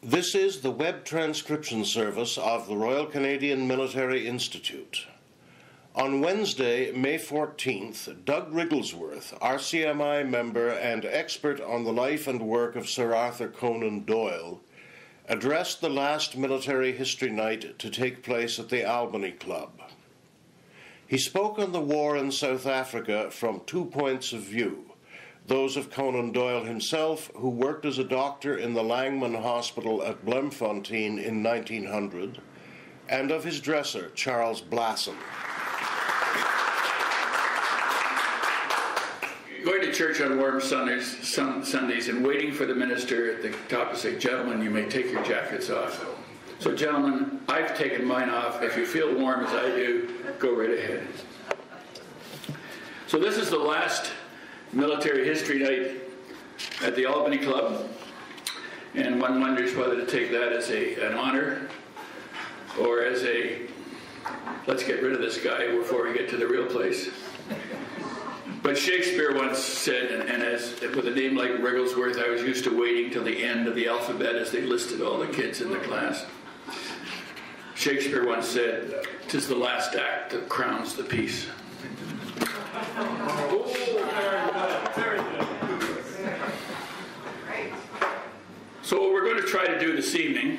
This is the web transcription service of the Royal Canadian Military Institute. On Wednesday, May 14th, Doug Wrigglesworth, RCMI member and expert on the life and work of Sir Arthur Conan Doyle, addressed the last military history night to take place at the Albany Club. He spoke on the war in South Africa from 2 points of view: those of Conan Doyle himself, who worked as a doctor in the Langman Hospital at Bloemfontein in 1900, and of his dresser, Charles Blasson. Going to church on warm Sundays and waiting for the minister at the top to say, "Gentlemen, you may take your jackets off." So, gentlemen, I've taken mine off. If you feel warm as I do, go right ahead. So this is the last military history night at the Albany Club, and one wonders whether to take that as an honor or as a let's get rid of this guy before we get to the real place. But Shakespeare once said, and as with a name like Wrigglesworth, I was used to waiting till the end of the alphabet as they listed all the kids in the class. Shakespeare once said, "'Tis the last act that crowns the piece." So what we're going to try to do this evening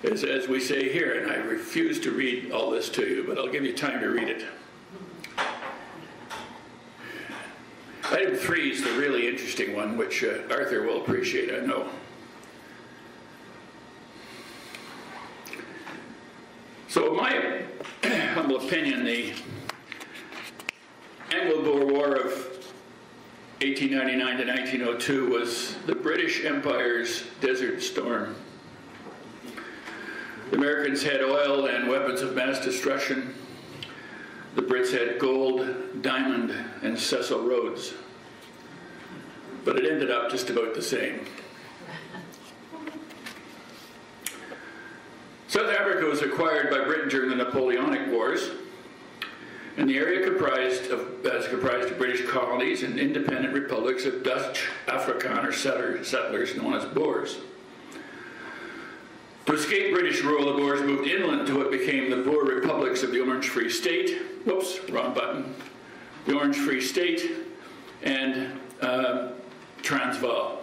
is, as we say here, and I refuse to read all this to you, but I'll give you time to read it. Item 3 is the really interesting one, which Arthur will appreciate, I know. So in my humble opinion, the Anglo-Boer War of 1899 to 1902 was the British Empire's Desert Storm. The Americans had oil and weapons of mass destruction. The Brits had gold, diamond, and Cecil Rhodes. But it ended up just about the same. South Africa was acquired by Britain during the Napoleonic Wars, and the area comprised of British colonies and independent republics of Dutch Afrikaner settlers known as Boers. To escape British rule, the Boers moved inland until it became the Boer republics of the Orange Free State, whoops, wrong button, the Orange Free State and Transvaal.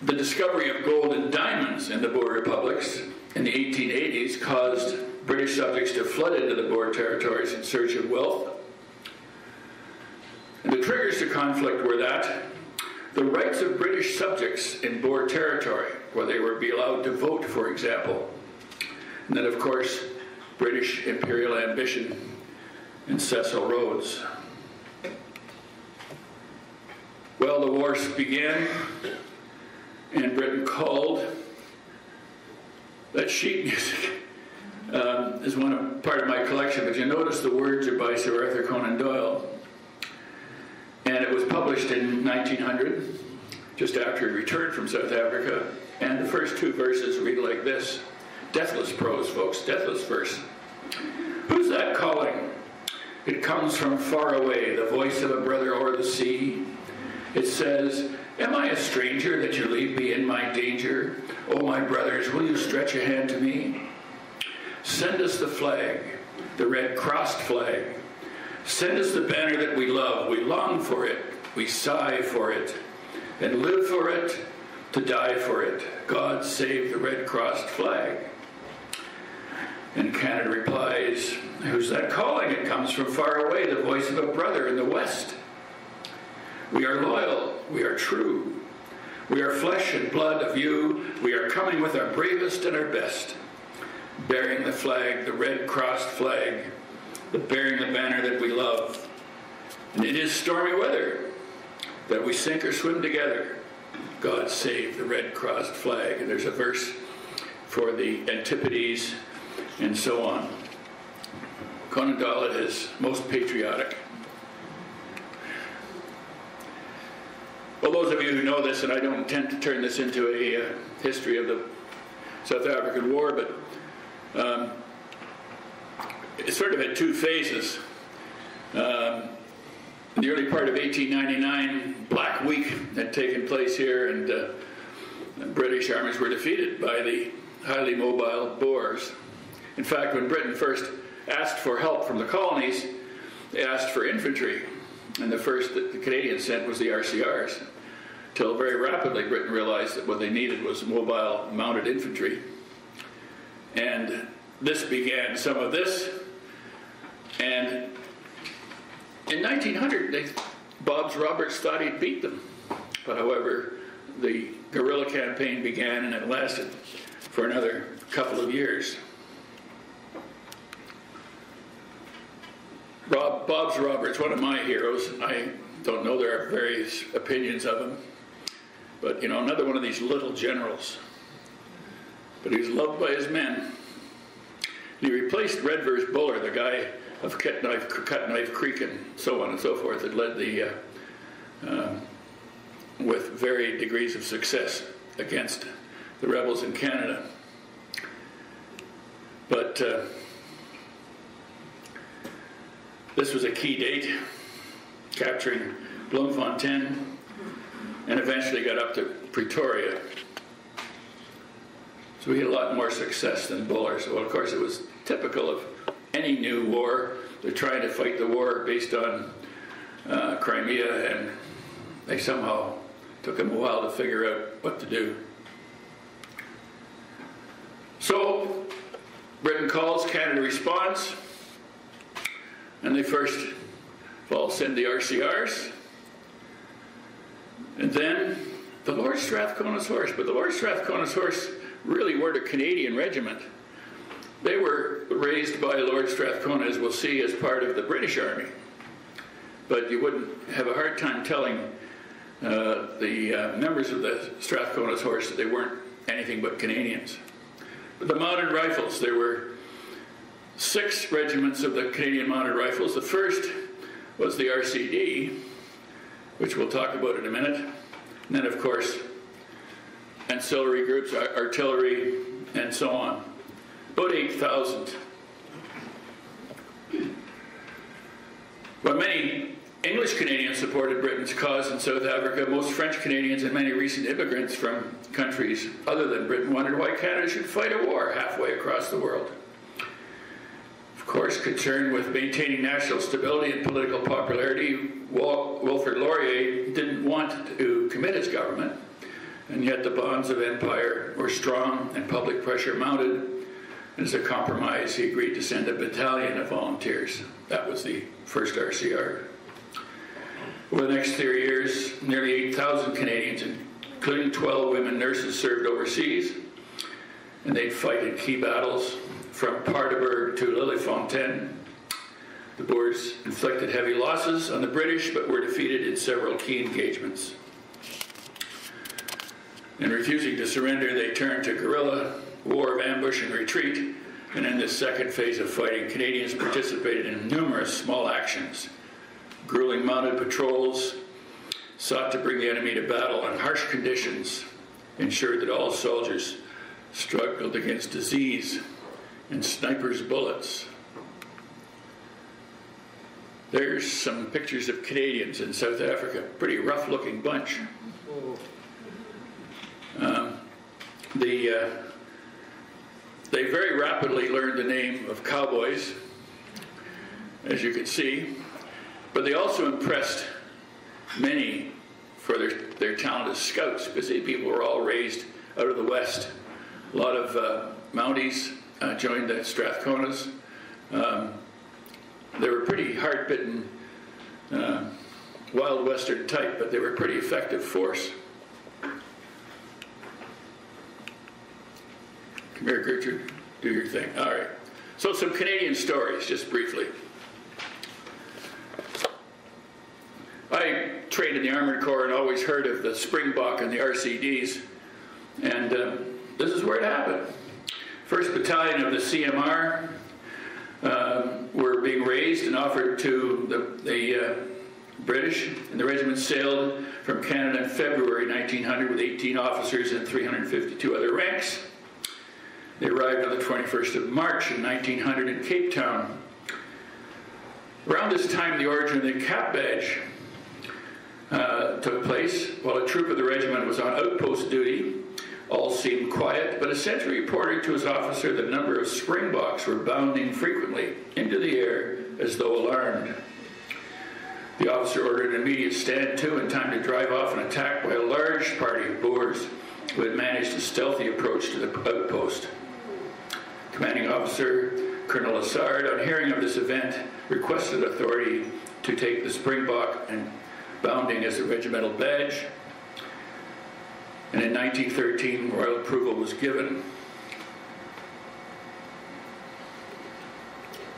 The discovery of gold and diamonds in the Boer republics in the 1880s caused British subjects to flood into the Boer territories in search of wealth. And the triggers to conflict were that the rights of British subjects in Boer territory, where they were be allowed to vote, for example, and then, of course, British imperial ambition and Cecil Rhodes. Well, the war began, and Britain called. That sheet music is part of my collection, but you notice the words are by Sir Arthur Conan Doyle. And it was published in 1900, just after he returned from South Africa. And the first 2 verses read like this. Deathless prose, folks, deathless verse. "Who's that calling? It comes from far away, the voice of a brother o'er the sea. It says, am I a stranger that you leave me in my danger? Oh, my brothers, will you stretch a hand to me? Send us the flag, the red-crossed flag. Send us the banner that we love. We long for it. We sigh for it. And live for it, to die for it. God save the red-crossed flag." And Canada replies, "Who's that calling? It comes from far away, the voice of a brother in the West. We are loyal. We are true. We are flesh and blood of you. We are coming with our bravest and our best, bearing the flag, the red-crossed flag, bearing the banner that we love. And it is stormy weather that we sink or swim together. God save the red-crossed flag." And there's a verse for the Antipodes and so on. Conan Doyle at his most patriotic. Well, those of you who know this, and I don't intend to turn this into a history of the South African War, but it sort of had 2 phases. in the early part of 1899, Black Week had taken place here, and the British armies were defeated by the highly mobile Boers. In fact, when Britain first asked for help from the colonies, they asked for infantry, and the first that the Canadians sent was the RCRs, till very rapidly Britain realized that what they needed was mobile mounted infantry. And this began some of this, and in 1900, Bobbs Roberts thought he'd beat them. But however, the guerrilla campaign began, and it lasted for another couple of years. Bobbs Roberts, one of my heroes. I don't know, there are various opinions of him. But, you know, another one of these little generals. But he was loved by his men. He replaced Redvers Buller, the guy of Cut Knife Creek and so on and so forth, that led the, with varied degrees of success against the rebels in Canada. But this was a key date, capturing Bloemfontein, and eventually got up to Pretoria. So we had a lot more success than Buller. So of course it was typical of any new war. They're trying to fight the war based on Crimea, and they somehow took them a while to figure out what to do. So Britain calls, Canada responds, and they first of all send the RCRs, and then the Lord Strathcona's Horse. But the Lord Strathcona's Horse really weren't a Canadian regiment. They were raised by Lord Strathcona, as we'll see, as part of the British Army. But you wouldn't have a hard time telling the members of the Strathcona's Horse that they weren't anything but Canadians. But the Mounted Rifles, there were 6 regiments of the Canadian Mounted Rifles. The first was the RCD, which we'll talk about in a minute. And then, of course, ancillary groups, artillery, and so on. About 8,000. While many English Canadians supported Britain's cause in South Africa, most French Canadians and many recent immigrants from countries other than Britain wondered why Canada should fight a war halfway across the world. Of course, concerned with maintaining national stability and political popularity, Wilfrid Laurier didn't want to commit his government, and yet the bonds of empire were strong and public pressure mounted. And as a compromise, he agreed to send a battalion of volunteers. That was the first RCR. Over the next 3 years, nearly 8,000 Canadians, including 12 women nurses, served overseas, and they'd fight in key battles from Paardeberg to Lillefontaine. The Boers inflicted heavy losses on the British, but were defeated in several key engagements. In refusing to surrender, they turned to guerrilla, war of ambush and retreat, and in this second phase of fighting, Canadians participated in numerous small actions. Grueling mounted patrols sought to bring the enemy to battle, and harsh conditions ensured that all soldiers struggled against disease and snipers' bullets. There's some pictures of Canadians in South Africa. Pretty rough-looking bunch. They very rapidly learned the name of cowboys, as you can see, but they also impressed many for their talent as scouts, because these people were all raised out of the West. A lot of Mounties joined the Strathconas. They were pretty hard-bitten, Wild Western type, but they were a pretty effective force. Come here, Gertrude. Do your thing. All right. So some Canadian stories, just briefly. I trained in the Armored Corps and always heard of the Springbok and the RCDs, and this is where it happened. 1st Battalion of the CMR were being raised and offered to the British, and the regiment sailed from Canada in February 1900 with 18 officers and 352 other ranks. They arrived on the 21st of March in 1900 in Cape Town. Around this time, the origin of the cap badge took place while a troop of the regiment was on outpost duty. All seemed quiet, but a sentry reported to his officer that a number of springboks were bounding frequently into the air as though alarmed. The officer ordered an immediate stand to in time to drive off an attack by a large party of Boers who had managed a stealthy approach to the outpost. Commanding officer Colonel Lassard, on hearing of this event, requested authority to take the springbok and bounding as a regimental badge. And in 1913, royal approval was given.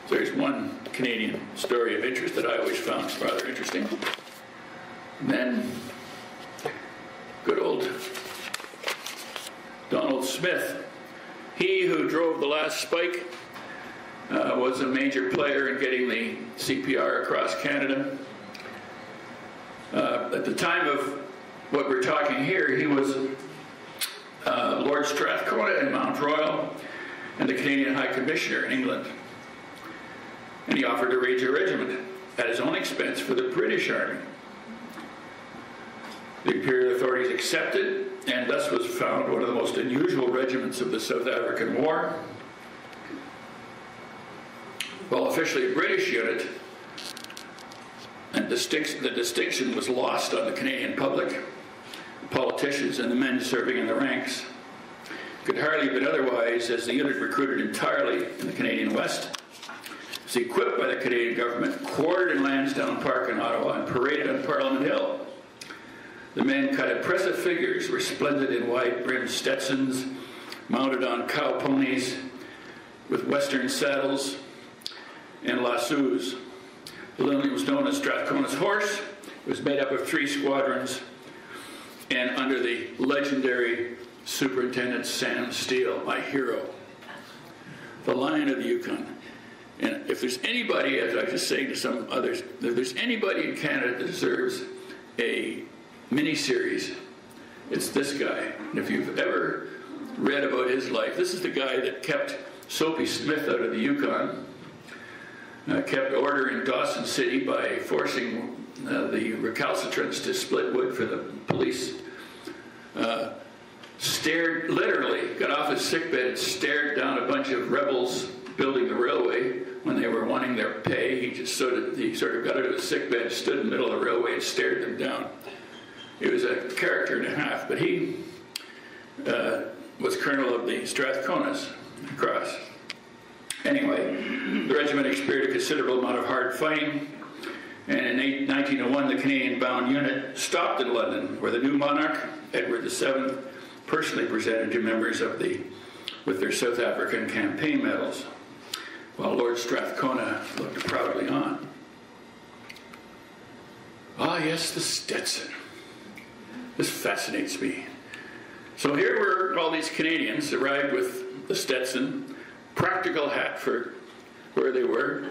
There's one Canadian story of interest that I always found rather interesting. And then, good old Donald Smith. He who drove the last spike was a major player in getting the CPR across Canada. At the time of what we're talking here, he was Lord Strathcona in Mount Royal and the Canadian High Commissioner in England. And he offered to raise a regiment at his own expense for the British Army. The imperial authorities accepted, and thus was found one of the most unusual regiments of the South African War. While officially a British unit, and the distinction was lost on the Canadian public, politicians, and the men serving in the ranks. It could hardly have been otherwise, as the unit recruited entirely in the Canadian West. It was equipped by the Canadian government, quartered in Lansdowne Park in Ottawa, and paraded on Parliament Hill. The men cut impressive figures, resplendent in wide-brimmed Stetsons, mounted on cow ponies with western saddles and lassos. The unit was known as Strathcona's Horse. It was made up of 3 squadrons and under the legendary Superintendent Sam Steele, my hero, the Lion of the Yukon. And if there's anybody, as I was just saying to some others, if there's anybody in Canada that deserves a mini-series, it's this guy. And if you've ever read about his life, this is the guy that kept Soapy Smith out of the Yukon, kept order in Dawson City by forcing the recalcitrants to split wood for the police, literally got off his sickbed and stared down a bunch of rebels building the railway when they were wanting their pay. He sort of got out of his sickbed, stood in the middle of the railway and stared them down. He was a character and a half, but he was colonel of the Strathconas Cross. Anyway, the regiment experienced a considerable amount of hard fighting, and in 1901 the Canadian-bound unit stopped in London, where the new monarch, Edward VII, personally presented to members of with their South African campaign medals, while Lord Strathcona looked proudly on. Ah, yes, the Stetson. This fascinates me. So here were all these Canadians arrived with the Stetson, practical hat for where they were.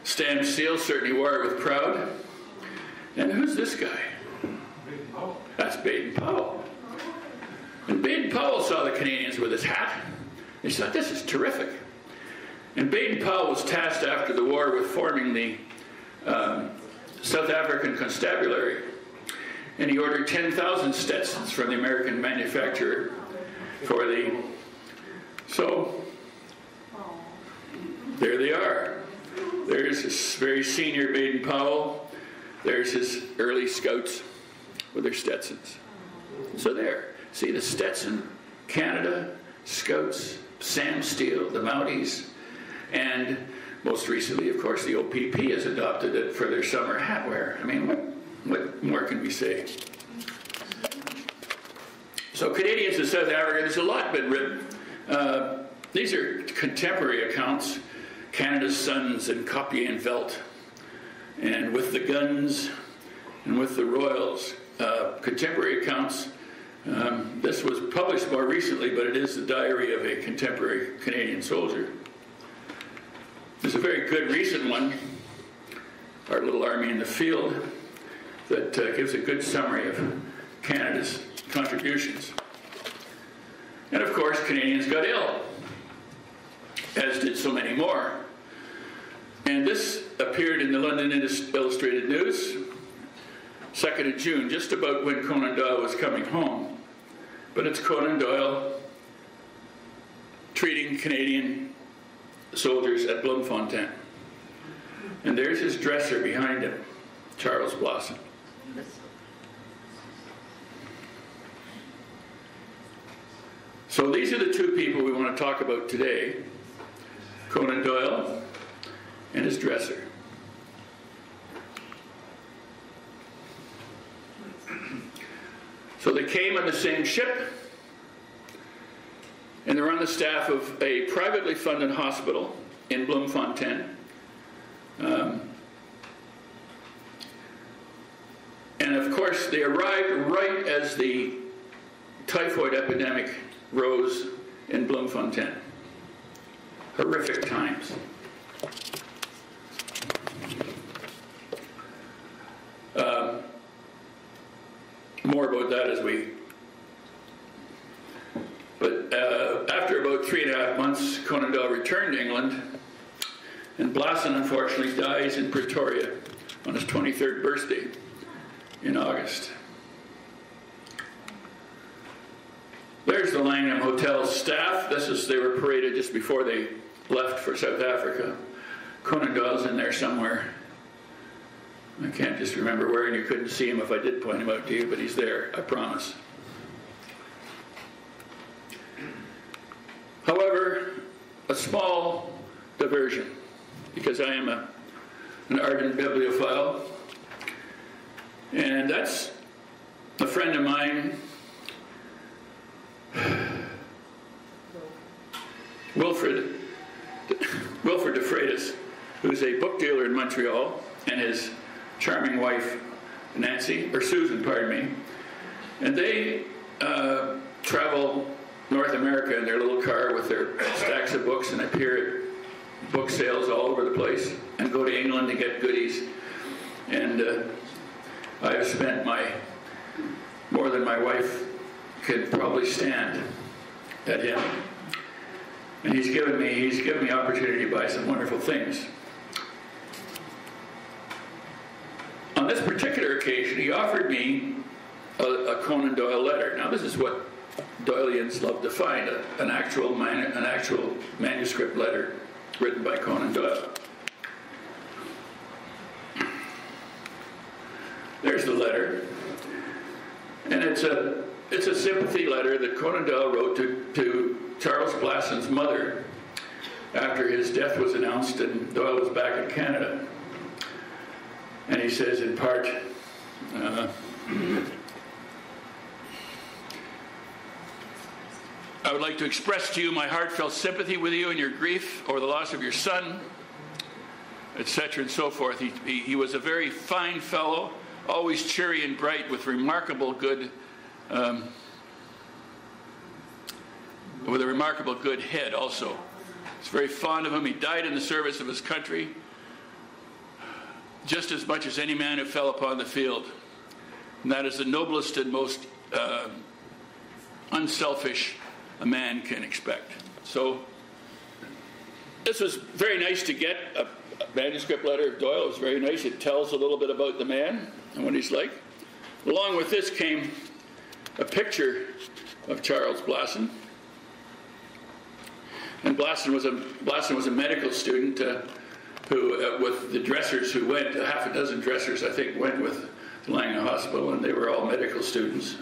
Stan Steele certainly wore it with pride. And who's this guy? That's Baden-Powell. And Baden-Powell saw the Canadians with his hat. He thought, this is terrific. And Baden-Powell was tasked after the war with forming the South African Constabulary. And he ordered 10,000 Stetsons from the American manufacturer for the... So, there they are. There's this very senior Baden-Powell. There's his early scouts with their Stetsons. So there. See the Stetson, Canada, Scouts, Sam Steele, the Mounties, and most recently, of course, the OPP has adopted it for their summer hat wear. I mean, what more can we say? So Canadians in South Africa, there's a lot been written. These are contemporary accounts, Canada's Sons and Copy and Velt, and with the guns and with the royals. Contemporary accounts. This was published more recently, but it is the diary of a contemporary Canadian soldier. There's a very good recent one, Our Little Army in the Field, that gives a good summary of Canada's contributions. And of course, Canadians got ill, as did so many more. And this appeared in the London Illustrated News 2nd of June, just about when Conan Doyle was coming home. But it's Conan Doyle treating Canadian soldiers at Bloemfontein. And there's his dresser behind him, Charles Blasson. So these are the two people we want to talk about today, Conan Doyle and his dresser. So they came on the same ship, and they're on the staff of a privately funded hospital in Bloemfontein. And of course, they arrived right as the typhoid epidemic rose in Bloemfontein. Horrific times. More about that as we... But after about 3.5 months, Conan Doyle returned to England, and Blasson unfortunately dies in Pretoria on his 23rd birthday in August. There's the Langman Hotel staff. They were paraded just before they left for South Africa. Conan Doyle's in there somewhere. I can't just remember where, and you couldn't see him if I did point him out to you, but he's there, I promise. However, a small diversion, because I am an ardent bibliophile, and that's a friend of mine, Wilfred de Freitas, who's a book dealer in Montreal, and his charming wife, Susan, pardon me, and they travel North America in their little car with their stacks of books and appear at book sales all over the place and go to England to get goodies. And I've spent more than my wife could probably stand at him. And he's given me opportunity to buy some wonderful things. On this particular occasion, he offered me a Conan Doyle letter. Now, this is what Doyleans love to find, an actual manuscript letter written by Conan Doyle. There's the letter, and it's a sympathy letter that Conan Doyle wrote to Charles Blasson's mother after his death was announced and Doyle was back in Canada. And he says in part, I would like to express to you my heartfelt sympathy with you in your grief over the loss of your son, etc. and so forth. He was a very fine fellow, always cheery and bright, with remarkable good, with a remarkable good head also. He's very fond of him. He died in the service of his country, just as much as any man who fell upon the field. And that is the noblest and most unselfish a man can expect. So this was very nice to get, a manuscript letter of Doyle. It was very nice. It tells a little bit about the man and what he's like. Along with this came a picture of Charles Blasson. And Blasson was a medical student who, with the dressers who went, half a dozen dressers, I think, went with the Langman Hospital, and they were all medical students.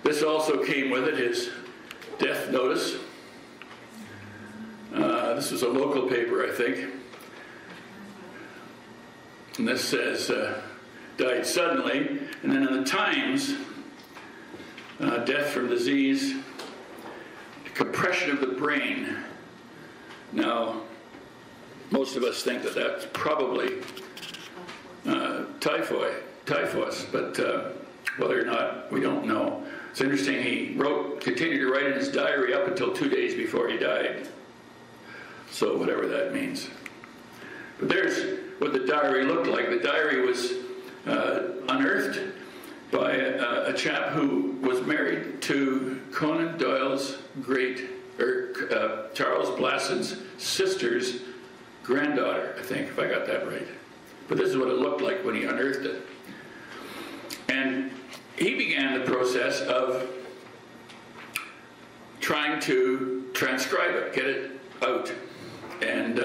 This also came with it, his death notice. This was a local paper, I think. And this says, died suddenly. And then in the Times, death from disease, compression of the brain. Now, most of us think that that's probably typhus, but whether or not, we don't know. It's interesting, he continued to write in his diary up until 2 days before he died. So whatever that means. But there's what the diary looked like. The diary was unearthed by a chap who was married to Conan Doyle's Charles Blasson's sister's granddaughter, I think, if I got that right. But this is what it looked like when he unearthed it. And he began the process of trying to transcribe it, get it out. And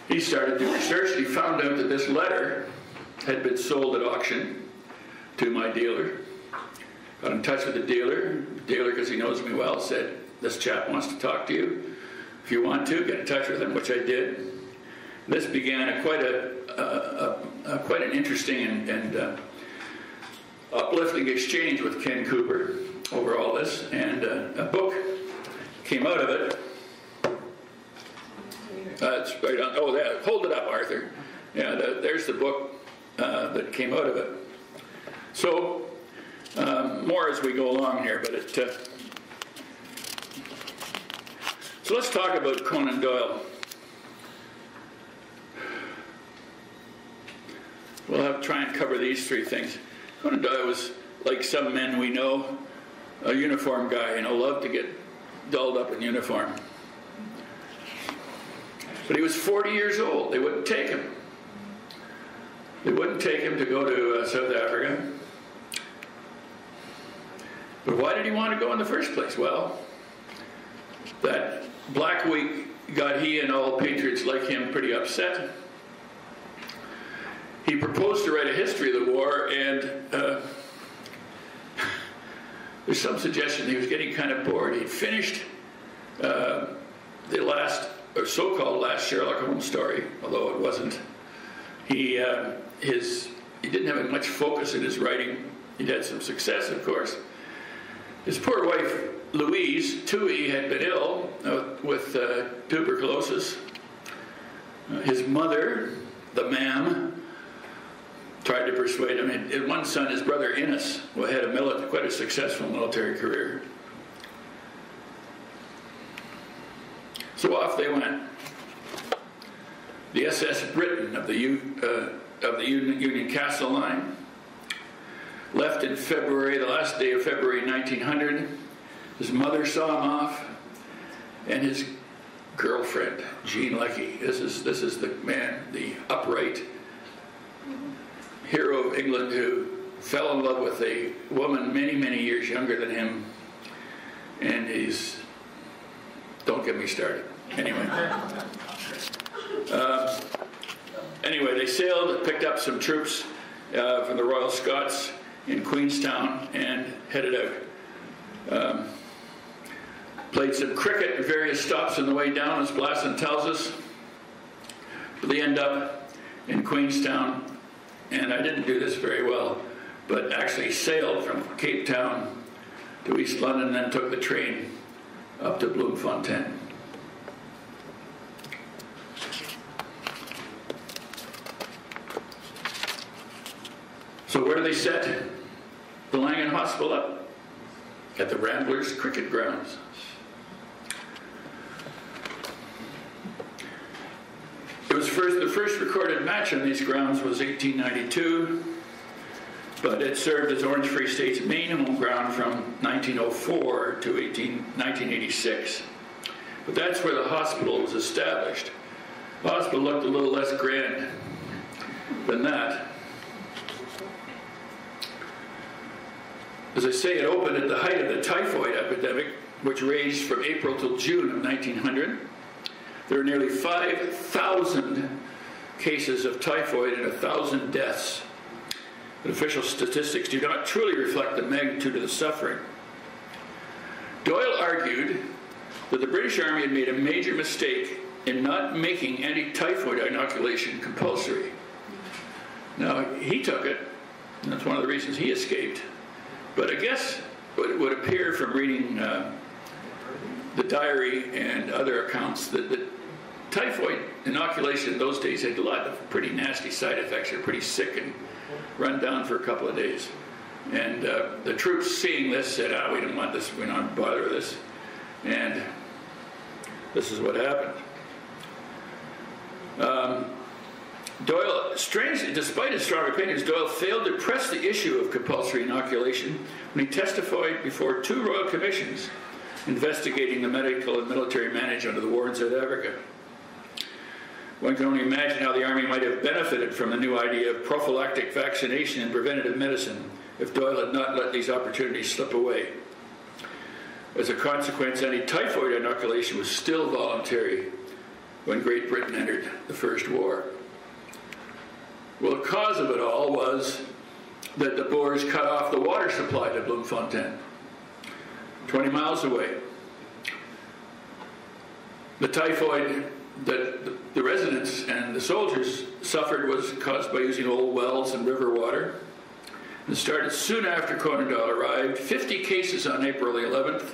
he started to research. He found out that this letter had been sold at auction to my dealer. Got in touch with the dealer. The dealer, because he knows me well, said, "This chap wants to talk to you. If you want to, get in touch with him," which I did. This began quite an interesting and uplifting exchange with Ken Cooper over all this, and a book came out of it. That's right on. Oh, yeah, hold it up, Arthur. Yeah, there's the book that came out of it. So, more as we go along here, but so let's talk about Conan Doyle. We'll try and cover these three things. Conan Doyle was, like some men we know, a uniform guy, loved to get dolled up in uniform. But he was 40 years old. They wouldn't take him. They wouldn't take him to go to South Africa. But why did he want to go in the first place? Well, that Black Week got he and all patriots like him pretty upset. He proposed to write a history of the war, and there's some suggestion he was getting kind of bored. He'd finished the last, or so-called last Sherlock Holmes story, although it wasn't. He didn't have much focus in his writing. He'd had some success, of course. His poor wife, Louise Toohey, had been ill with tuberculosis. His mother, the ma'am, tried to persuade him. And one son, his brother Innes, who had quite a successful military career. So off they went. The SS Britain of the Union Castle line left in February, the last day of February 1900. His mother saw him off, and his girlfriend, Jean Leckie. This is the man, the upright hero of England who fell in love with a woman many, many years younger than him, and don't get me started. Anyway, they sailed, picked up some troops from the Royal Scots in Queenstown and headed out. Played some cricket at various stops on the way down, as Blasson tells us. But they end up in Queenstown, and I didn't do this very well, but actually sailed from Cape Town to East London and then took the train up to Bloemfontein. So where do they set the Langman Hospital up? At the Ramblers cricket grounds. It was the first recorded match on these grounds was 1892, but it served as Orange Free State's main home ground from 1904 to 1986. But that's where the hospital was established. The hospital looked a little less grand than that. As I say, it opened at the height of the typhoid epidemic, which raged from April till June of 1900. There were nearly 5,000 cases of typhoid and 1,000 deaths. But official statistics do not truly reflect the magnitude of the suffering. Doyle argued that the British Army had made a major mistake in not making anti-typhoid inoculation compulsory. Now, he took it, and that's one of the reasons he escaped. But I guess it would appear from reading the diary and other accounts that the typhoid inoculation in those days had a lot of pretty nasty side effects. They were pretty sick and run down for a couple of days. And the troops, seeing this, said, we don't want this, we don't bother with this. And this is what happened. Doyle, strangely, despite his strong opinions, Doyle failed to press the issue of compulsory inoculation when he testified before 2 royal commissions investigating the medical and military management of the war in South Africa. One can only imagine how the Army might have benefited from the new idea of prophylactic vaccination and preventative medicine if Doyle had not let these opportunities slip away. As a consequence, anti-typhoid inoculation was still voluntary when Great Britain entered the First War. Well, the cause of it all was that the Boers cut off the water supply to Bloemfontein, 20 miles away. The typhoid that the residents and the soldiers suffered was caused by using old wells and river water. It started soon after Conan Doyle arrived, 50 cases on April the 11th.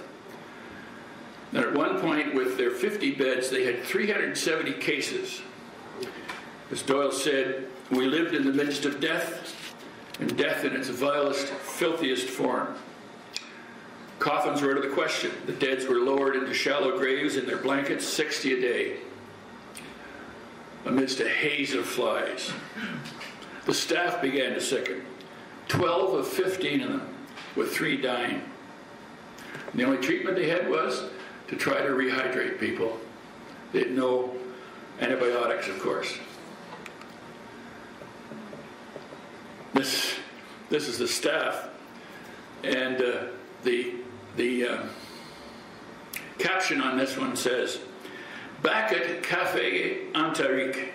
And at one point, with their 50 beds, they had 370 cases. As Doyle said, we lived in the midst of death, and death in its vilest, filthiest form. Coffins were out of the question. The deads were lowered into shallow graves in their blankets, 60 a day, amidst a haze of flies. The staff began to sicken, 12 of 15 of them, with 3 dying. And the only treatment they had was to try to rehydrate people. They had no antibiotics, of course. This is the staff, and the caption on this one says, "Back at Café ENTERIC,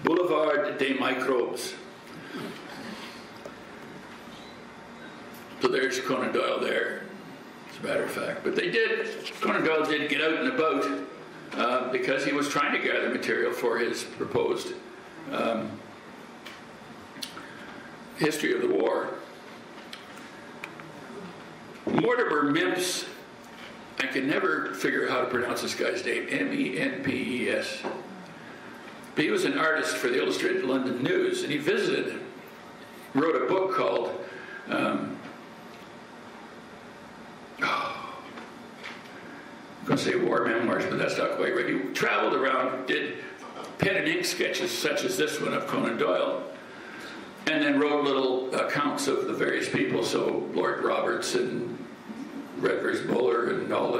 Boulevard des Microbes." So there's Conan Doyle there, as a matter of fact. But Conan Doyle did get out and about because he was trying to gather material for his proposed history of the war. Mortimer Mempes, I can never figure out how to pronounce this guy's name, M-E-N-P-E-S. But he was an artist for the Illustrated London News, and he wrote a book called, I'm going to say war memoirs, but that's not quite right. He traveled around, did pen and ink sketches such as this one of Conan Doyle, and then wrote little accounts of the various people, so Lord Roberts and Redvers Buller and all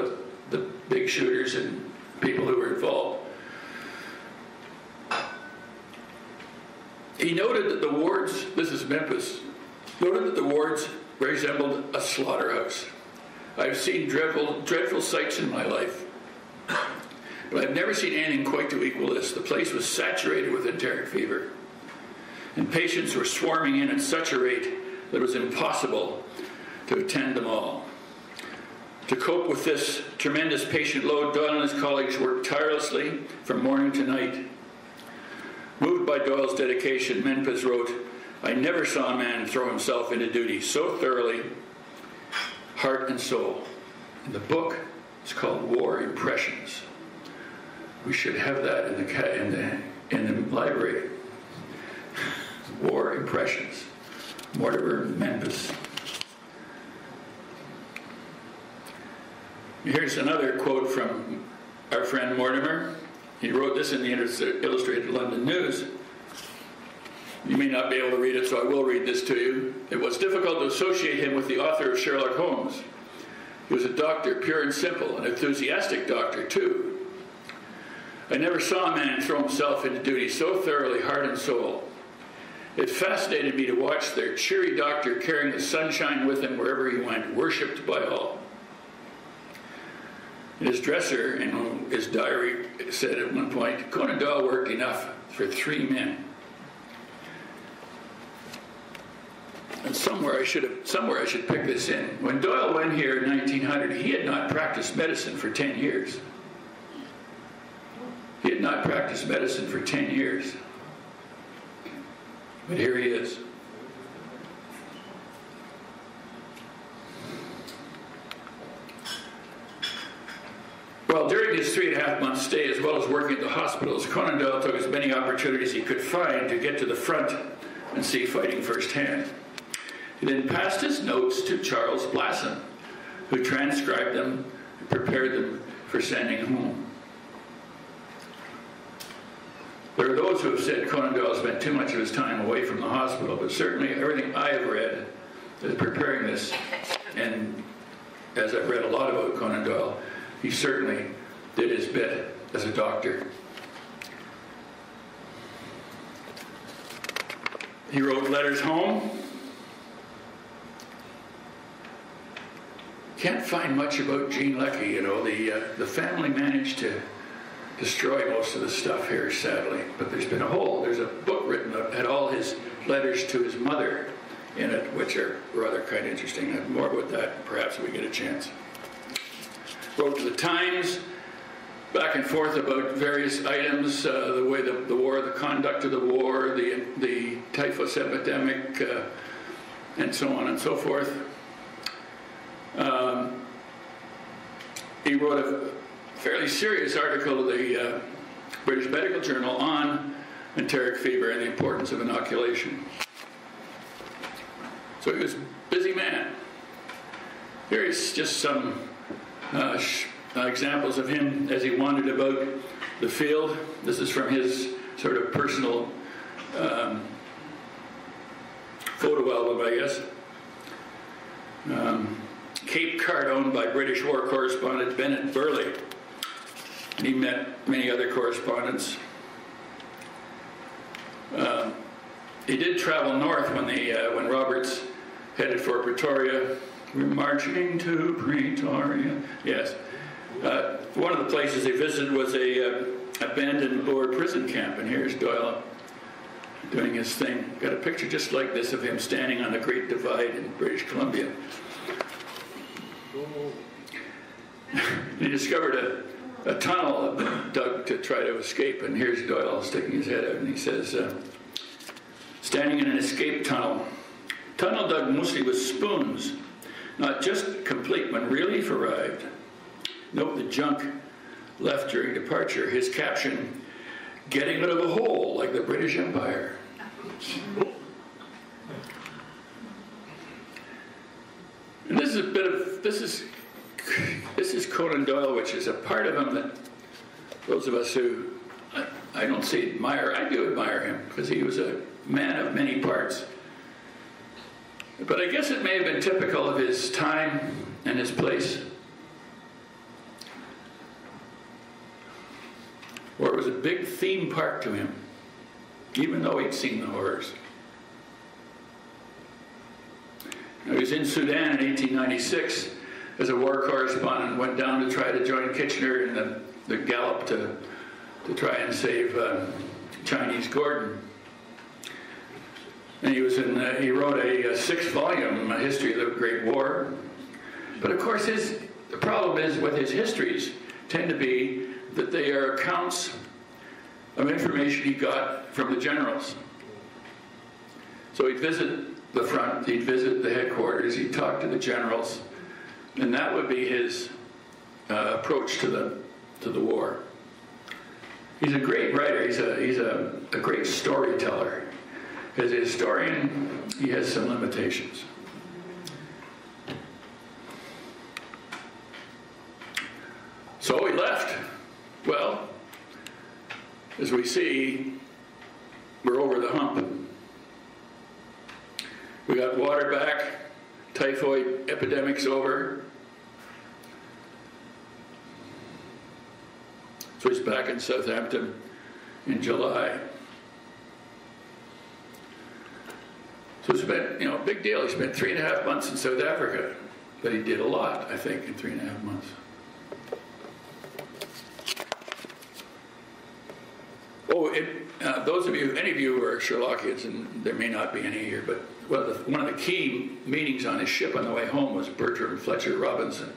the big shooters and people who were involved. He noted that the wards, this is Memphis, noted that the wards resembled a slaughterhouse. I've seen dreadful sights in my life, but I've never seen anything quite to equal this. The place was saturated with enteric fever, and patients were swarming in at such a rate that it was impossible to attend them all. To cope with this tremendous patient load, Doyle and his colleagues worked tirelessly from morning to night. Moved by Doyle's dedication, Mempes wrote, "I never saw a man throw himself into duty so thoroughly, heart and soul." And the book is called War Impressions. We should have that in the library. War Impressions, Mortimer Mempes. Here's another quote from our friend Mortimer. He wrote this in the Illustrated London News. You may not be able to read it, so I will read this to you. It was difficult to associate him with the author of Sherlock Holmes. He was a doctor, pure and simple, an enthusiastic doctor, too. I never saw a man throw himself into duty so thoroughly, heart and soul. It fascinated me to watch their cheery doctor carrying the sunshine with him wherever he went, worshipped by all. And his dresser, in his diary, said at one point, Conan Doyle worked enough for 3 men. And somewhere I should pick this in. When Doyle went here in 1900, he had not practiced medicine for 10 years. He had not practiced medicine for 10 years. But here he is. Well, during his 3.5-month stay, as well as working at the hospitals, Conan Doyle took as many opportunities he could find to get to the front and see fighting firsthand. He then passed his notes to Charles Blasson, who transcribed them and prepared them for sending home. There are those who have said Conan Doyle spent too much of his time away from the hospital, but certainly everything I have read is preparing this, and as I've read a lot about Conan Doyle, he certainly did his bit as a doctor. He wrote letters home. Can't find much about Gene Leckie, you know. The family managed to destroy most of the stuff here, sadly. But there's a book written that had all his letters to his mother in it, which are rather kind of interesting. More about that, perhaps, if we get a chance. Wrote to the Times, back and forth about various items, the way the war, the conduct of the war, the typhus epidemic, and so on and so forth. He wrote a fairly serious article to the British Medical Journal on enteric fever and the importance of inoculation. So he was a busy man. Here is just some examples of him as he wandered about the field. This is from his sort of personal photo album, I guess. Cape Card, owned by British war correspondent Bennett Burley. And he met many other correspondents. He did travel north when Roberts headed for Pretoria. We're marching to Pretoria. Yes. One of the places they visited was a abandoned Boer prison camp, and here's Doyle doing his thing. Got a picture just like this of him standing on the Great Divide in British Columbia. He discovered a tunnel dug to try to escape, and here's Doyle sticking his head out, and he says, standing in an escape tunnel dug mostly with spoons, not just complete when relief arrived. Note the junk left during departure. His caption, getting out of a hole like the British Empire. And this is Conan Doyle, which is a part of him that those of us who I don't say admire, I do admire him, because he was a man of many parts. But I guess it may have been typical of his time and his place. Or it was a big theme park to him, even though he'd seen the horrors. He was in Sudan in 1896 as a war correspondent, went down to try to join Kitchener in the gallop to try and save Chinese Gordon. And he wrote a 6-volume history of the Great War. But of course, the problem is with his histories tend to be that they are accounts of information he got from the generals. So he'd visit the front, he'd visit the headquarters, he'd talk to the generals, and that would be his approach to the war. He's a great writer. He's a great storyteller. As a historian, he has some limitations. So he left. Well, as we see, we're over the hump. We got water back, typhoid epidemic's over. So he's back in Southampton in July. So he spent, big deal. He spent 3.5 months in South Africa, but he did a lot, I think, in 3.5 months. Oh, those of you, any of you who are Sherlockians, and there may not be any here, but one of the key meetings on his ship on the way home was Bertram Fletcher Robinson.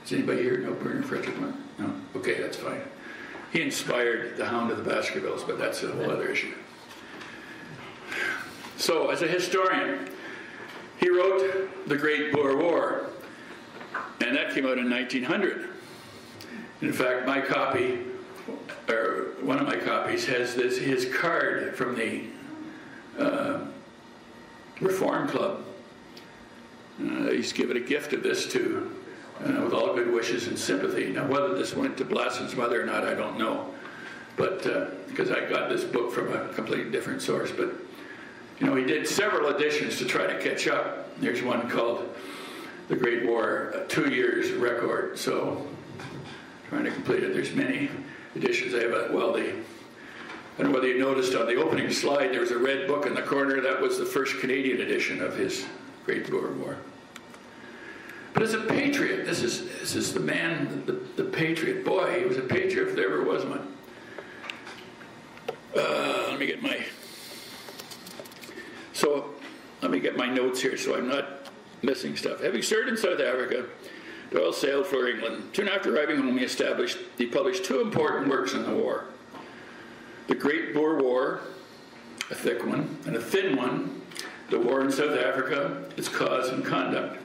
Does anybody here know Bertram Fletcher? No? Okay, that's fine. He inspired the Hound of the Baskervilles, but that's a whole other issue. So, as a historian, he wrote The Great Boer War, and that came out in 1900. In fact, my copy, or one of my copies, has his card from the Reform Club. He's given a gift of this to, with all good wishes and sympathy. Now, whether this went to Blasson's mother or not, I don't know. But, because I got this book from a completely different source. But, he did several editions to try to catch up. There's one called The Great War, 2 years record. So, trying to complete it. There's many editions. I have I don't know whether you noticed on the opening slide there was a red book in the corner. That was the first Canadian edition of his Great Boer War. But as a patriot, this is the man, the patriot. Boy, he was a patriot if there ever was one. Let me get my notes here so I'm not missing stuff. Having served in South Africa, Doyle sailed for England. Soon after arriving home, he published two important works on the war. The Great Boer War, a thick one, and a thin one, The War in South Africa, Its Cause and Conduct.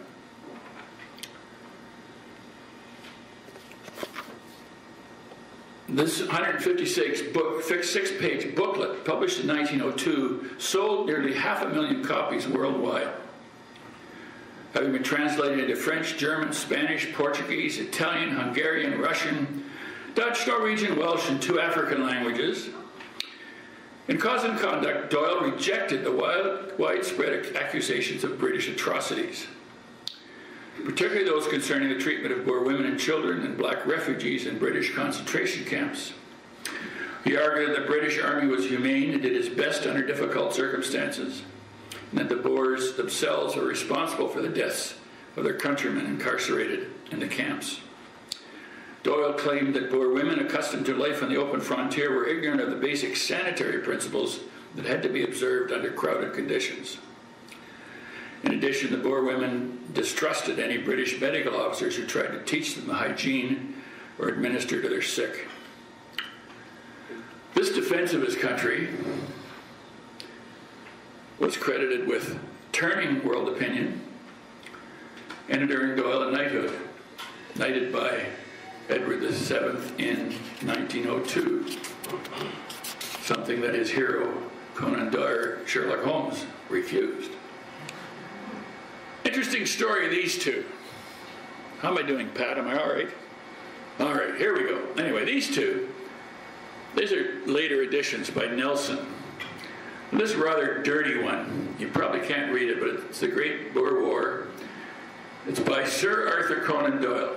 This 156-page booklet, published in 1902, sold nearly 500,000 copies worldwide. Having been translated into French, German, Spanish, Portuguese, Italian, Hungarian, Russian, Dutch, Norwegian, Welsh, and 2 African languages. In Cause and Conduct, Doyle rejected the widespread accusations of British atrocities, particularly those concerning the treatment of Boer women and children and black refugees in British concentration camps. He argued that the British Army was humane and did its best under difficult circumstances, and that the Boers themselves were responsible for the deaths of their countrymen incarcerated in the camps. Doyle claimed that Boer women accustomed to life on the open frontier were ignorant of the basic sanitary principles that had to be observed under crowded conditions. In addition, the Boer women distrusted any British medical officers who tried to teach them the hygiene or administer to their sick. This defense of his country was credited with turning world opinion and earning Doyle a knighthood, knighted by Edward VII in 1902, something that his hero, Conan Doyle, Sherlock Holmes, refused. Interesting story of these two. How am I doing, Pat? Am I all right? All right, here we go. Anyway, these are later editions by Nelson. And this rather dirty one, you probably can't read it, but it's The Great Boer War. It's by Sir Arthur Conan Doyle.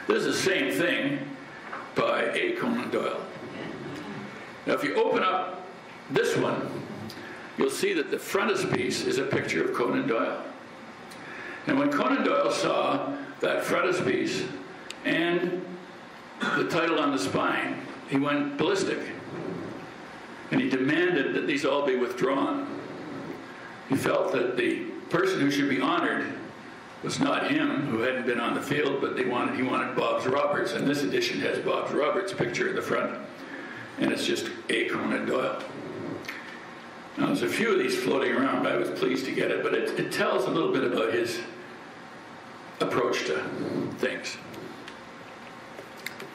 This is the same thing by A. Conan Doyle. Now, if you open up this one, you'll see that the frontispiece is a picture of Conan Doyle. And when Conan Doyle saw that frontispiece and the title on the spine, he went ballistic. And he demanded that these all be withdrawn. He felt that the person who should be honored was not him, who hadn't been on the field, but he wanted Bob's Roberts. And this edition has Bob's Roberts picture in the front, and it's just A. Conan Doyle. Now, there's a few of these floating around, but I was pleased to get it, but it tells a little bit about his approach to things.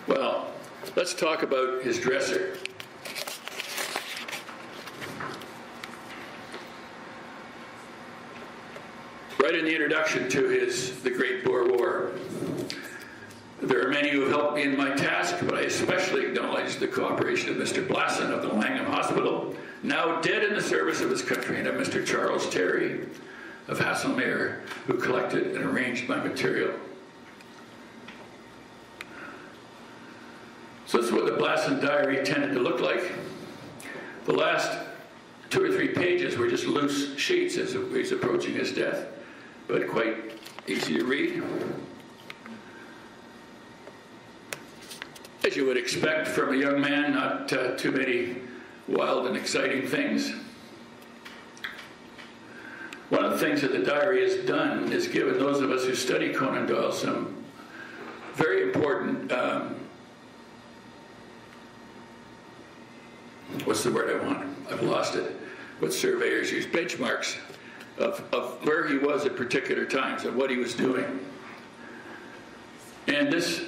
Well, let's talk about his dresser. Right in the introduction to The Great Boer War, there are many who have helped me in my task, but I especially acknowledge the cooperation of Mr. Blasson of the Langman Hospital, now dead in the service of his country, and of Mr. Charles Terry of Haslemere, who collected and arranged my material. So this is what the Blasson Diary tended to look like. The last 2 or 3 pages were just loose sheets as he's approaching his death, but quite easy to read. As you would expect from a young man, not too many wild and exciting things. One of the things that the diary has done is given those of us who study Conan Doyle some very important, what's the word I want? I've lost it. What surveyors use, benchmarks of where he was at particular times and what he was doing. And this,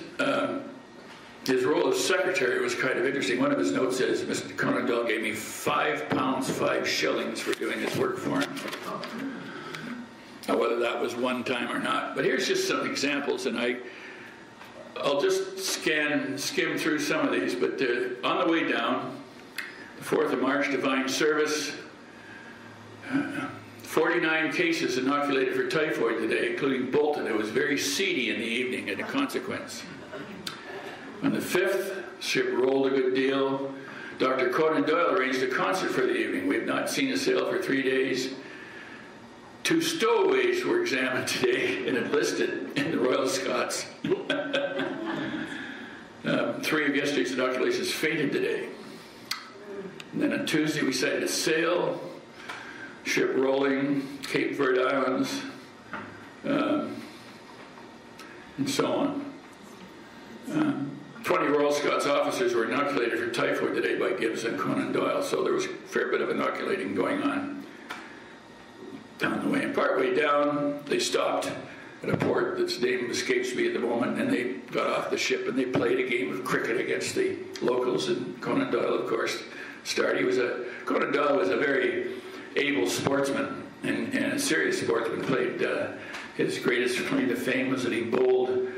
his role as secretary was kind of interesting. One of his notes says, Mr. Conan Doyle gave me £5, 5 shillings for doing his work for him. Now, whether that was one time or not. But here's just some examples, and I'll just skim through some of these. But on the way down, the 4th of March, Divine Service, 49 cases inoculated for typhoid today, including Bolton, who was very seedy in the evening as a consequence. On the 5th, the ship rolled a good deal. Dr. Conan Doyle arranged a concert for the evening. We have not seen a sail for 3 days. 2 stowaways were examined today and enlisted in the Royal Scots. 3 of yesterday's inoculations fainted today. And then on Tuesday we sighted a sail, ship rolling, Cape Verde Islands, and so on. 20 Royal Scots officers were inoculated for typhoid today by Gibbs and Conan Doyle, so there was a fair bit of inoculating going on down the way. And partway down, they stopped at a port that's name escapes me at the moment, and they got off the ship and they played a game of cricket against the locals, and Conan Doyle, of course, started. Conan Doyle was a very able sportsman and a serious sportsman. Played his greatest claim to fame was that he bowled.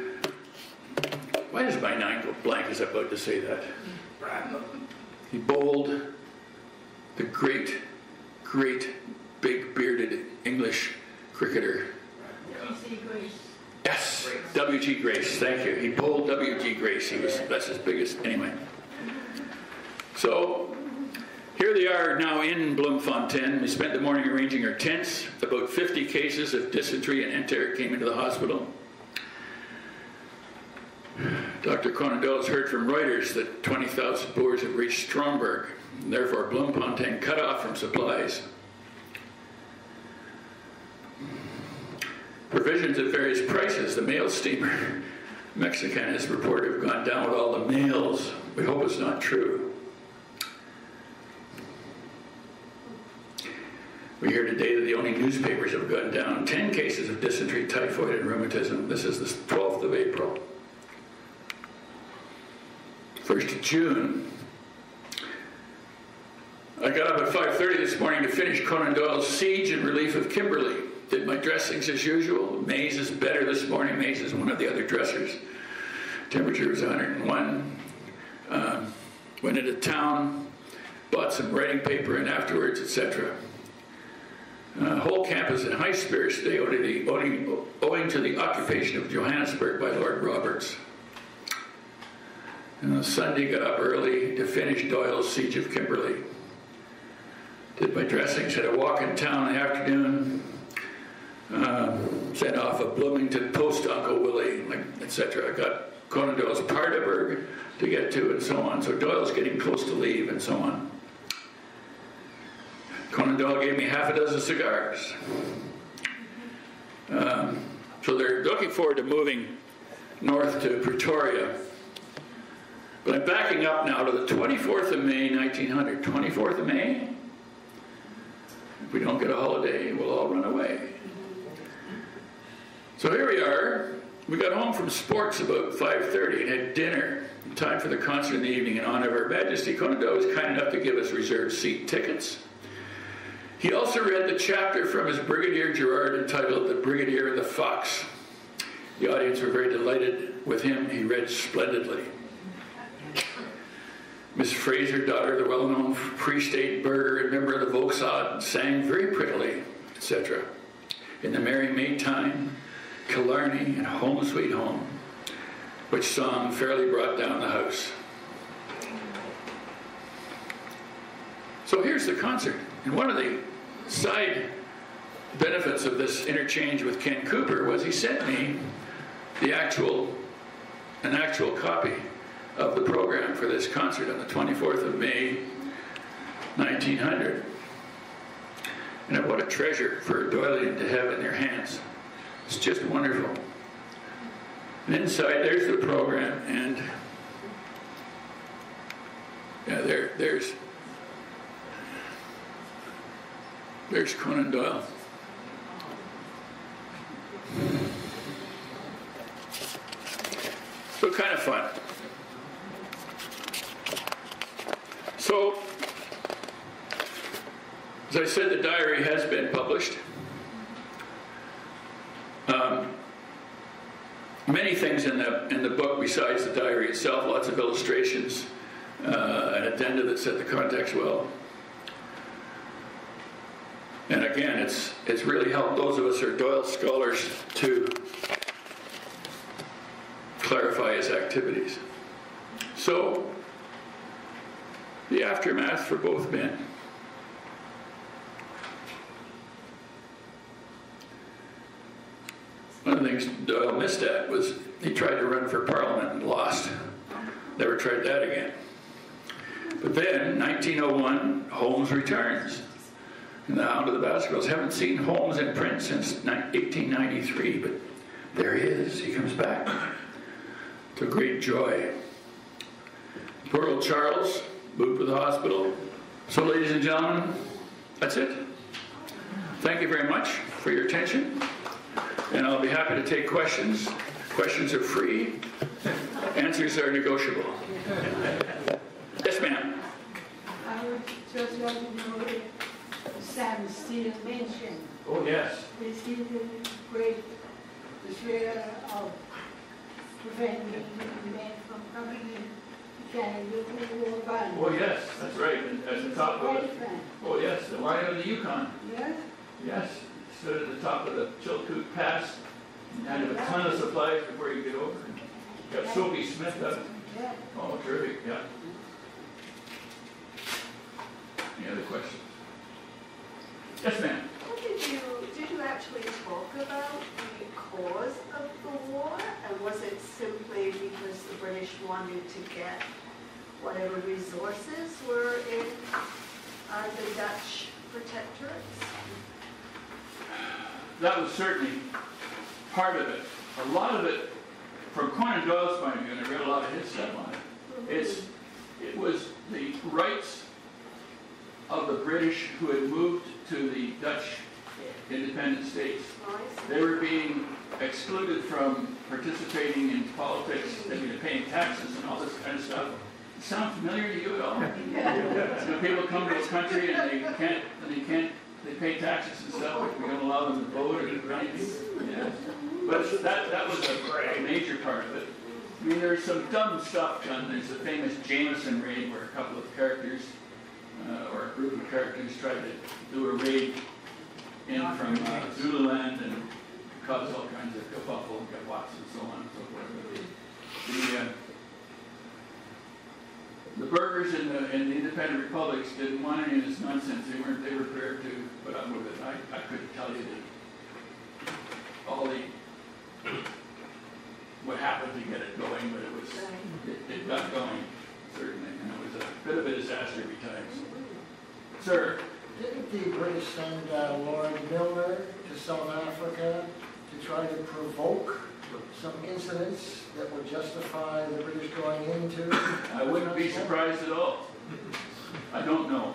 Why does my mind go blank as I'm about to say that? He bowled the great, big bearded English cricketer. Yes, W.G. Grace, thank you. He bowled W.G. Grace. That's his biggest, anyway. So, here they are now in Bloemfontein. We spent the morning arranging our tents. About 50 cases of dysentery and enteric came into the hospital. Dr. Conan Doyle has heard from Reuters that 20,000 Boers have reached Stromberg, and therefore Bloemfontein cut off from supplies. Provisions at various prices. The mail steamer Mexican is reported to have gone down with all the mails. We hope it's not true. We hear today that the only newspapers have gone down. 10 cases of dysentery, typhoid, and rheumatism. This is the 12th of April. 1st of June. I got up at 5:30 this morning to finish Conan Doyle's Siege and Relief of Kimberley. Did my dressings as usual. Maize is better this morning. Maize is one of the other dressers. Temperature was 101. Went into town, bought some writing paper and afterwards, etc. Whole campus in high spirits today owing to the occupation of Johannesburg by Lord Roberts. And on Sunday, got up early to finish Doyle's Siege of Kimberley. Did my dressings, had a walk in town in the afternoon, sent off a Bloomington Post to Uncle Willie, etc. I got Conan Doyle's Paardeberg to get to and so on. So Doyle's getting close to leave and so on. Conan Doyle gave me half a dozen cigars. So they're looking forward to moving north to Pretoria. But I'm backing up now to the 24th of May, 1900. 24th of May? If we don't get a holiday, we'll all run away. So here we are. We got home from sports about 5:30 and had dinner in time for the concert in the evening in honor of Her Majesty. Conan Doyle was kind enough to give us reserved seat tickets. He also read the chapter from his Brigadier Gerard entitled The Brigadier and the Fox. The audience were very delighted with him. He read splendidly. Miss Fraser, daughter of the well-known Free State burgher and member of the Volksraad, sang very prettily, etc. In the Merry Maytime, Killarney, and Home Sweet Home, which song fairly brought down the house. So here's the concert. And one of the side benefits of this interchange with Ken Cooper was he sent me an actual copy of the program for this concert on the 24th of May, 1900. And what a treasure for a Doylean to have in their hands. It's just wonderful. And inside, there's the program, and yeah, there's Conan Doyle. So kind of fun. So, as I said, the diary has been published. Many things in the book besides the diary itself, lots of illustrations, an addenda that set the context well. And again, it's really helped those of us who are Doyle scholars to clarify his activities. So, the aftermath for both men. One of the things Doyle missed at was he tried to run for Parliament and lost. Never tried that again. But then, 1901, Holmes returns. And the Hound of the Baskervilles. Haven't seen Holmes in print since 1893, but there he is. He comes back to great joy. Poor old Charles, moved to the hospital. So, ladies and gentlemen, that's it. Thank you very much for your attention. And I'll be happy to take questions. Questions are free. Answers are negotiable. Yes, ma'am. I would just like to know if Sam Steele mentioned. Oh, yes. Is he the great destroyer of preventing men from coming in Canada with war guns? Oh, yes, that's right. At the top of it. Oh, yes, the Lion of the Yukon. Yes? Yes, stood at the top of the Chilkoot Pass and had a ton of supplies before you get over. Got Soapy Smith up. Yeah. Oh, terrific, yeah. Any other questions? Yes, ma'am. Did you actually talk about the cause of the war? And was it simply because the British wanted to get whatever resources were in the Dutch protectorates? That was certainly part of it. A lot of it, from Conan Doyle's point of view, and I read a lot of his stuff on it, it was the rights of the British who had moved to the Dutch independent states. They were being excluded from participating in politics, paying taxes and all this kind of stuff. Sound familiar to you at all? You know, people come to this country and they pay taxes and stuff, but we don't allow them to vote or do anything. Yeah. But that was a major part of it. I mean, there's some dumb stuff done. There's the famous Jameson raid where a couple of characters, or a group of characters, tried to do a raid in from Zululand and cause all kinds of kerfuffle and gutwats and so on and so forth. The burghers in the independent republics didn't want any of this nonsense. They were prepared to put up with it. I couldn't tell you what happened to get it going, but it got going, certainly, and it was a bit of a disaster every time. Sir? Didn't the British send Lord Milner to South Africa to try to provoke some incidents that would justify the British going into? I wouldn't be surprised at all. I don't know.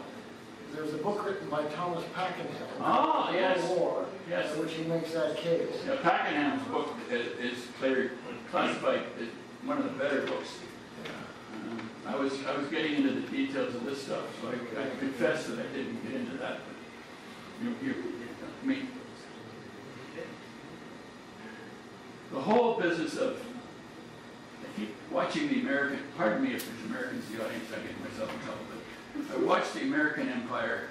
There's a book written by Thomas Pakenham. Oh, yes. War, yes. In which he makes that case. Yeah, Pakenham's book is classified as one of the better books. I was getting into the details of this stuff, so I confess that I didn't get into that. But I mean, the whole business of, I keep watching the American, pardon me if there's Americans in the audience, I get myself in trouble, but I watched the American Empire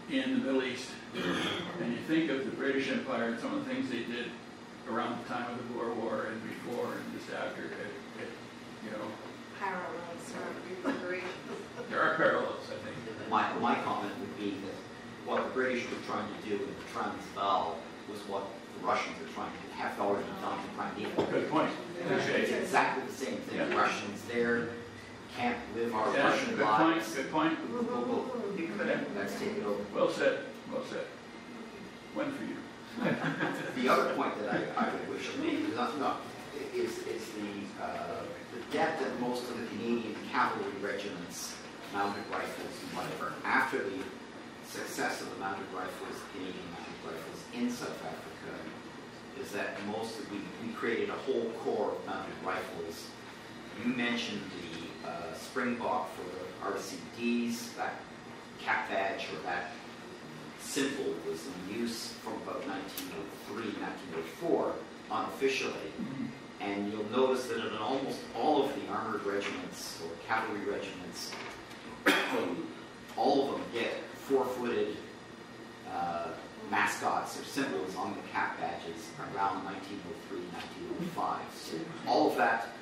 in the Middle East, and you think of the British Empire and some of the things they did around the time of the Boer War and before and just after, you know. Parallels are agree. There are parallels, I think. My comment would be that what the British were trying to do in the Transvaal was what the Russians are trying to do, have already done in Crimea. Good point. It's exactly the same thing. Yeah. The Russians there can't live our Yeah, Russian good lives. point. Good point. Let's take it over. Well said. Well said. One for you. The other point that I would wish to make is the debt that most of the Canadian cavalry regiments, mounted rifles and whatever, after the success of the mounted rifles, Canadian mounted rifles in South Africa, is that we created a whole corps of mounted rifles. You mentioned the Springbok for the RCDs, that cap badge or that symbol was in use from about 1903, 1904, unofficially. And you'll notice that in almost all of the armored regiments or cavalry regiments, all of them get four-footed mascots or symbols on the cap badges around 1903, 1905. So all of that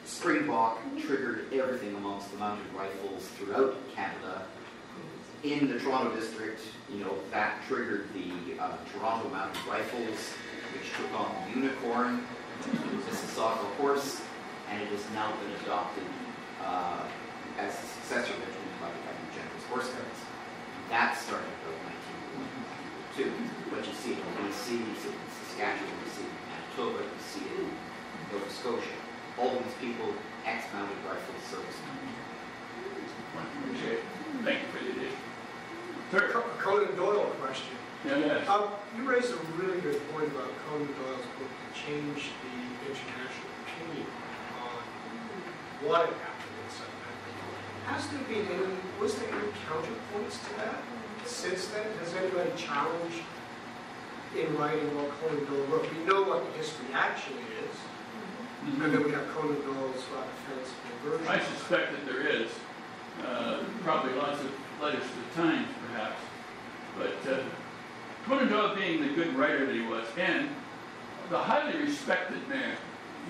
Springbok triggered everything amongst the mounted rifles throughout Canada. In the Toronto district, that triggered the Toronto Mounted Rifles, which took on the Unicorn, the Mississauga Horse, and it has now been adopted as the successor regiment by the Governor General's Horse Guards. That started about 1942. But you see it in BC, you see it in Saskatchewan, you see it in Manitoba, you see it in Nova Scotia. All of these people, ex-mounted rifle servicemen. Appreciate it. Thank you for the addition. Sir, Conan Doyle question. Yeah, You raised a really good point about Conan Doyle's book to change the international opinion on what had happened in South Africa. Was there any counterpoints to that since then? Has anybody challenged in writing what Conan Doyle wrote? We know what the history actually is, and then we have Conan Doyle's rather fanciful version. I suspect that there is. Probably lots of letters to the Times, perhaps. But Conan Doyle, being the good writer that he was, and the highly respected man,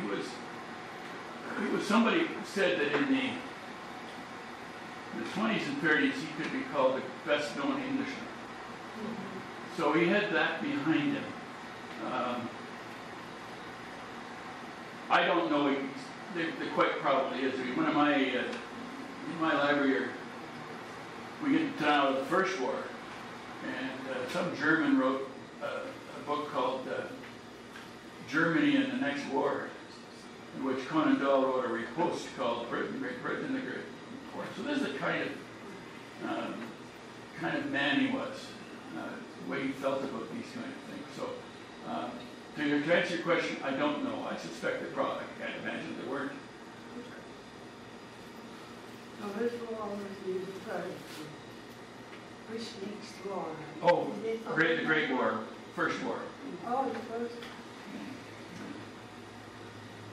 he was somebody who said that in the 20s and 30s he could be called the best known Englishman. So he had that behind him. I don't know, there quite probably is. One of my, in my library, we get to now the First War, and some German wrote a book called Germany and the Next War, in which Conan Doyle wrote a riposte called Britain, Great Britain, the Great War. So this is the kind of man he was, the way he felt about these kind of things. So to answer your question, I don't know. I suspect that probably, I can't imagine there weren't. Now, this war was the first. Which next war? Oh, the Great War, First War. Oh, the first.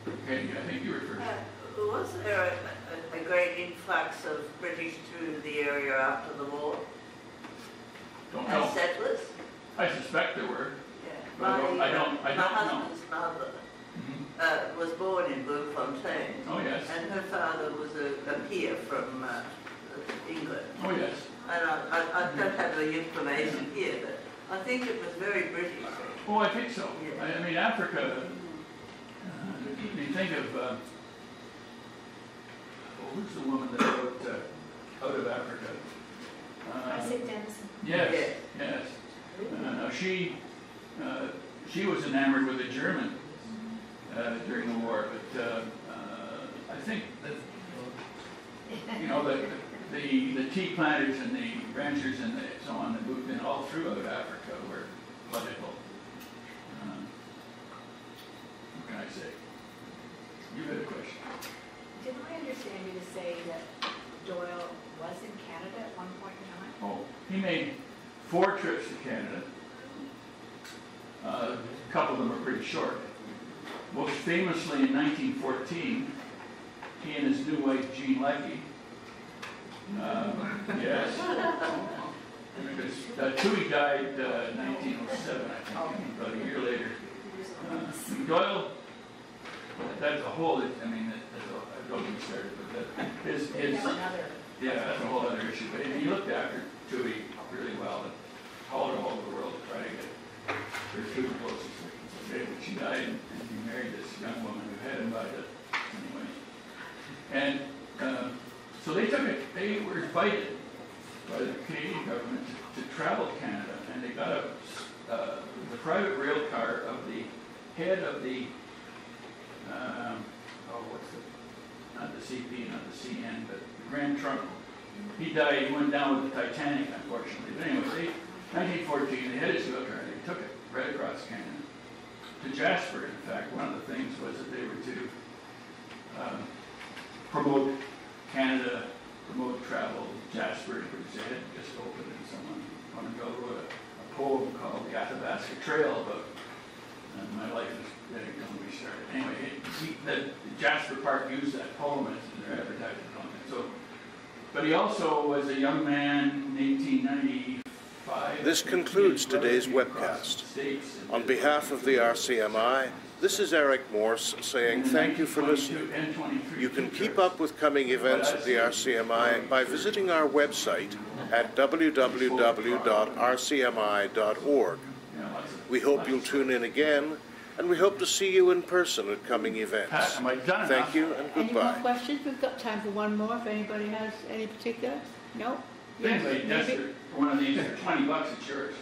Okay, I think you were first. Was there a great influx of British to the area after the war? Don't know. As settlers? I suspect there were. Yeah. But I don't know. My husband's mother was born in Bloemfontein. Oh, yes. And her father was a peer from England. Oh, yes. And I don't have the information here, but I think it was very British. Oh, I think so. Yeah. I mean, Africa, you think of, who's the woman that wrote Out of Africa? Isaac Denison. Yes, yes. Now she was enamored with a German during the war, but I think that, the tea planters and the ranchers and so on that moved in all throughout Africa were political. What can I say? You had a question. Did I understand you to say that Doyle was in Canada at one point in time? Oh, he made 4 trips to Canada. A couple of them were pretty short. Most famously in 1914, he and his new wife, Jean Leckie, yes, because Toohey died in 1907, I think, about a year later. Doyle, that's a whole, I mean, I don't get started, but his yeah, that's a whole other issue. But he looked after Toohey really well and hauled her all over the world to try to get her through the closest. But she died and he married this young woman who had invited anyway. And so they were invited by the Canadian government to travel Canada, and they got the private rail car of the head of the not the CP, not the CN, but the Grand Trunk. He died, he went down with the Titanic, unfortunately. But anyway, 1914, they had his rail car, they took it right across Canada to Jasper. In fact, one of the things was that they were to promote Canada, promote travel, Jasper, which they had just opened, and someone wrote a poem called The Athabasca Trail about my life is ready when we started. Anyway, the Jasper Park used that poem as their advertising on it. So, but he also was a young man in 1894 This concludes today's webcast. On behalf of the RCMI, this is Eric Morse saying thank you for listening. You can keep up with coming events at the RCMI by visiting our website at www.rcmi.org. We hope you'll tune in again, and we hope to see you in person at coming events. Thank you and Any more goodbye. questions? We've got time for one more, if anybody has any particular. No? Yes, Anybody maybe? desperate for one of these for $20 at church.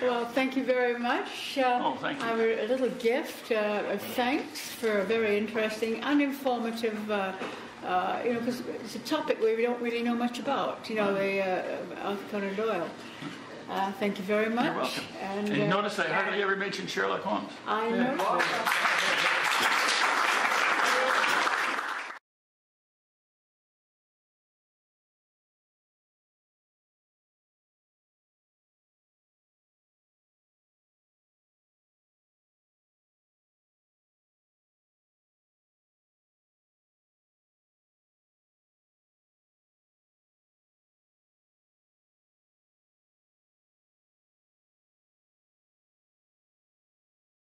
Well, thank you very much. Thank you. I have a little gift of thanks for a very interesting and informative, because it's a topic we don't really know much about, the Arthur Conan Doyle. Thank you very much. You're welcome. And And notice I hardly ever mentioned Sherlock Holmes. I know.